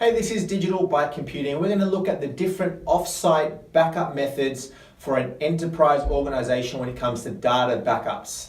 Hey, this is Digital Byte Computing. We're going to look at the different off-site backup methods for an enterprise organization when it comes to data backups.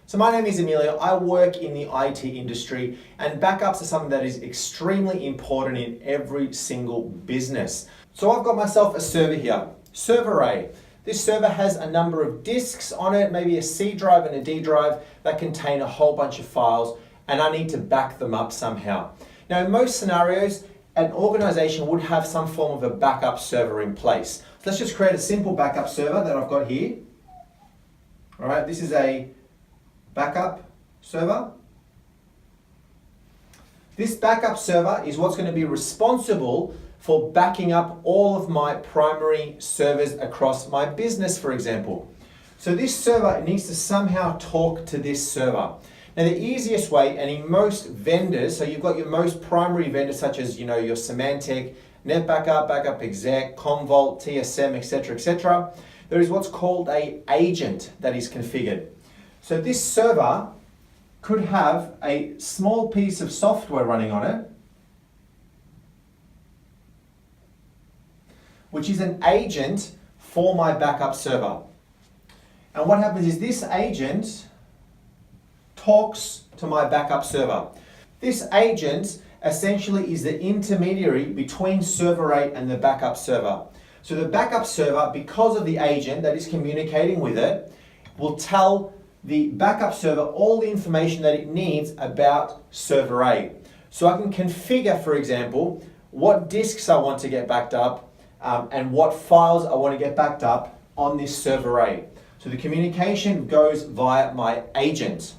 So my name is Emilio. I work in the IT industry, and backups are something that is extremely important in every single business. So I've got myself a server here, server A. This server has a number of disks on it, maybe a C drive and a D drive that contain a whole bunch of files, and I need to back them up somehow. Now, in most scenarios, an organization would have some form of a backup server in place. So let's just create a simple backup server that I've got here. All right, this is a backup server. This backup server is what's going to be responsible for backing up all of my primary servers across my business, for example. So this server needs to somehow talk to this server. Now the easiest way, and in most vendors, so you've got your most primary vendors such as your Symantec, NetBackup, Backup Exec, Commvault, TSM, etc., there is what's called an agent that is configured. So this server could have a small piece of software running on it, which is an agent for my backup server. And what happens is this agent talks to my backup server. This agent essentially is the intermediary between server A and the backup server. So the backup server, because of the agent that is communicating with it, will tell the backup server all the information that it needs about server A. So I can configure, for example, what disks I want to get backed up, and what files I want to get backed up on this server A. So the communication goes via my agent.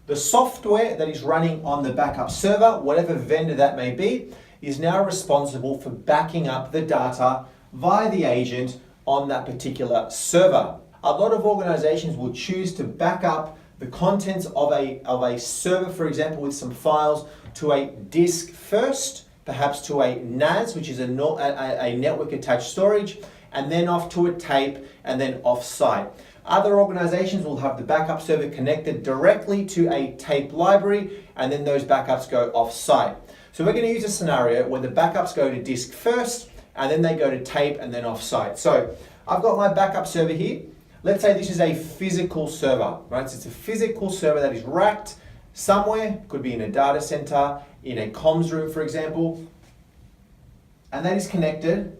The software that is running on the backup server, whatever vendor that may be, is now responsible for backing up the data via the agent on that particular server. A lot of organizations will choose to back up the contents of a server, for example, with some files, to a disk first, perhaps to a NAS, which is a network attached storage, and then off to a tape, and then off-site. Other organizations will have the backup server connected directly to a tape library, and then those backups go off-site. So we're going to use a scenario where the backups go to disk first, and then they go to tape, and then off-site. So I've got my backup server here. Let's say this is a physical server, right? So it's a physical server that is racked somewhere, could be in a data center, in a comms room, for example, and that is connected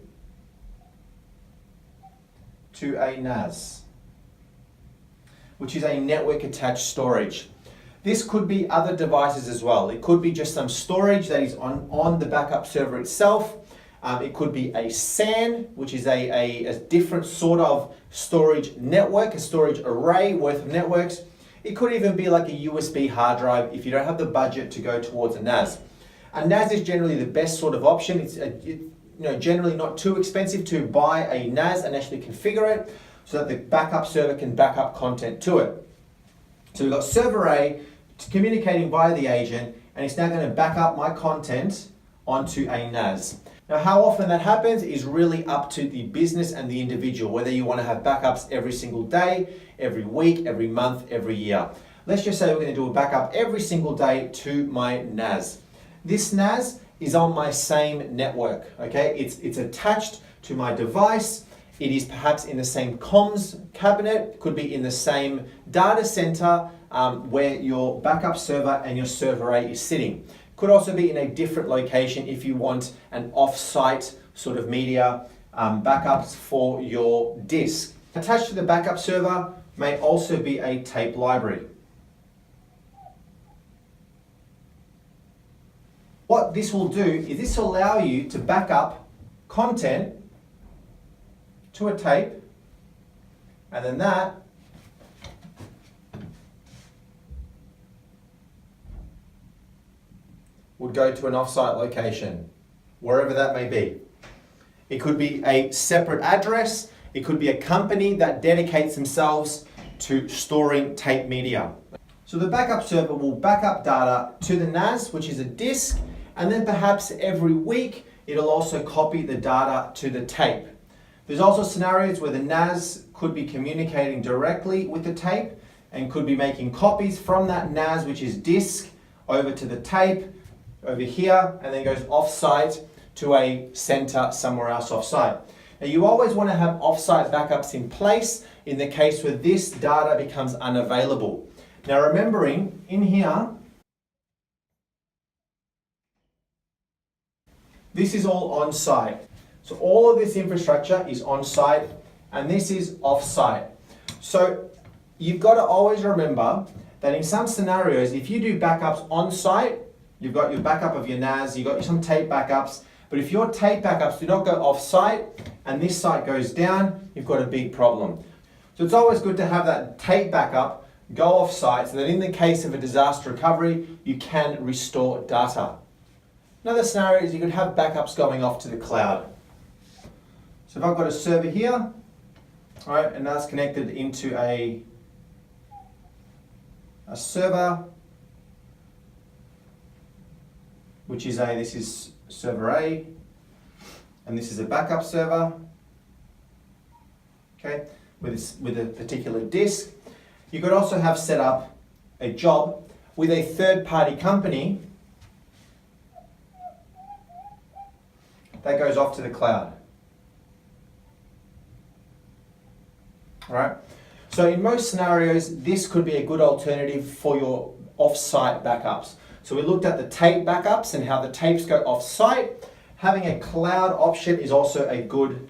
to a NAS, which is a network attached storage. This could be other devices as well. It could be just some storage that is on the backup server itself. It could be a SAN, which is a different sort of storage network, a storage array worth of networks. It could even be like a USB hard drive if you don't have the budget to go towards a NAS. A NAS is generally the best sort of option. It's generally not too expensive to buy a NAS and actually configure it so that the backup server can back up content to it. So we've got server A communicating via the agent, and it's now going to back up my content onto a NAS. Now, how often that happens is really up to the business and the individual, whether you want to have backups every single day, every week, every month, every year. Let's just say we're going to do a backup every single day to my NAS. This NAS is on my same network, okay? It's attached to my device. It is perhaps in the same comms cabinet, could be in the same data center where your backup server and your server A is sitting. Could also be in a different location if you want an off-site sort of media backups for your disk. Attached to the backup server may also be a tape library. What this will do is this will allow you to back up content to a tape, and then that would go to an off-site location, wherever that may be. It could be a separate address. It could be a company that dedicates themselves to storing tape media. So the backup server will back up data to the NAS, which is a disk, and then perhaps every week it'll also copy the data to the tape. There's also scenarios where the NAS could be communicating directly with the tape. and could be making copies from that NAS, which is disk, over to the tape, over here, and then goes offsite to a center somewhere else offsite. Now you always want to have offsite backups in place in the case where this data becomes unavailable. Now remembering, in here, this is all on-site. So all of this infrastructure is on-site and this is off-site. So you've got to always remember that in some scenarios, if you do backups on-site, you've got your backup of your NAS, you've got some tape backups, but if your tape backups do not go off-site and this site goes down, you've got a big problem. So it's always good to have that tape backup go off-site so that in the case of a disaster recovery, you can restore data. Another scenario is you could have backups going off to the cloud. So if I've got a server here, all right, and that's connected into a server, which is this is server A, and this is a backup server, okay, with a particular disk. You could also have set up a job with a third-party company that goes off to the cloud. All right. So in most scenarios, this could be a good alternative for your off-site backups. So we looked at the tape backups and how the tapes go off-site. Having a cloud option is also a good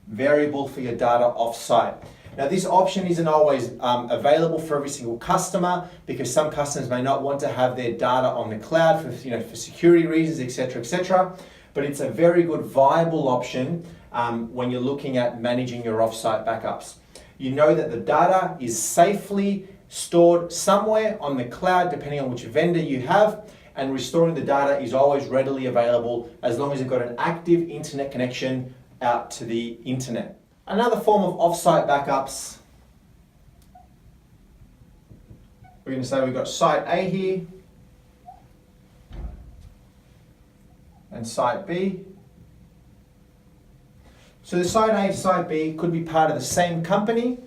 variable for your data off-site. Now this option isn't always available for every single customer because some customers may not want to have their data on the cloud for security reasons, etc., etc. But it's a very good viable option when you're looking at managing your off-site backups. You know that the data is safely stored somewhere on the cloud, depending on which vendor you have, and restoring the data is always readily available as long as you've got an active internet connection out to the internet. Another form of off-site backups, we're going to say we've got site A here and site B. So the site A, site B could be part of the same company,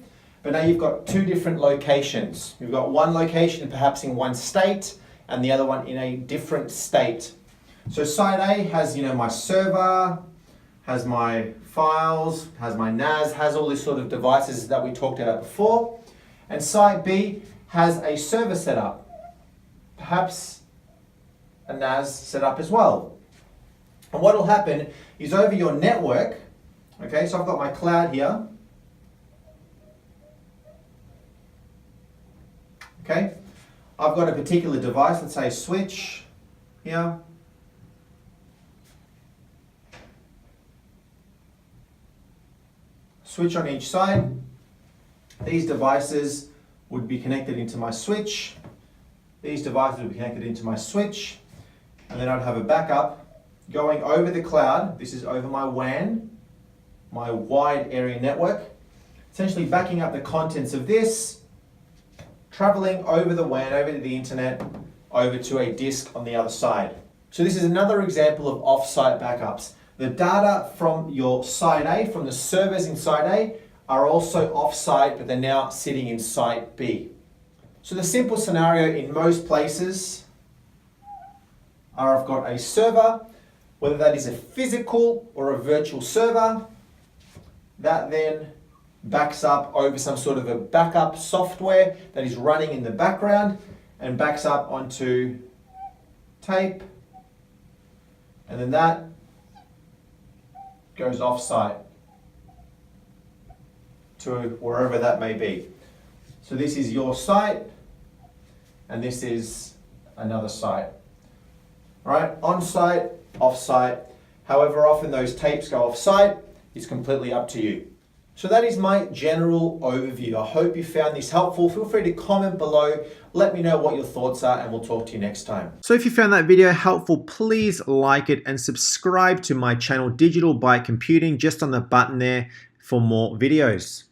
but now you've got two different locations. You've got one location perhaps in one state and the other one in a different state. So site A has, my server, has my files, has my NAS, has all these sort of devices that we talked about before. And site B has a server set up, perhaps a NAS set up as well. And what will happen is over your network, okay, so I've got my cloud here. Okay, I've got a particular device, let's say a switch here. Switch on each side. These devices would be connected into my switch. These devices would be connected into my switch. And then I'd have a backup going over the cloud. This is over my WAN, my wide area network. Essentially backing up the contents of this, traveling over the WAN, over to the internet, over to a disk on the other side. So this is another example of off-site backups. The data from your site A, from the servers in site A, are also off-site, but they're now sitting in site B. So the simple scenario in most places are I've got a server, whether that is a physical or a virtual server, that then backs up over some sort of a backup software that is running in the background and backs up onto tape, and then that goes off-site to wherever that may be. So this is your site and this is another site. All right, on-site, off-site. However often those tapes go off-site is completely up to you. So that is my general overview. I hope you found this helpful. Feel free to comment below. Let me know what your thoughts are and we'll talk to you next time. So if you found that video helpful, please like it and subscribe to my channel Digital by Computing just on the button there for more videos.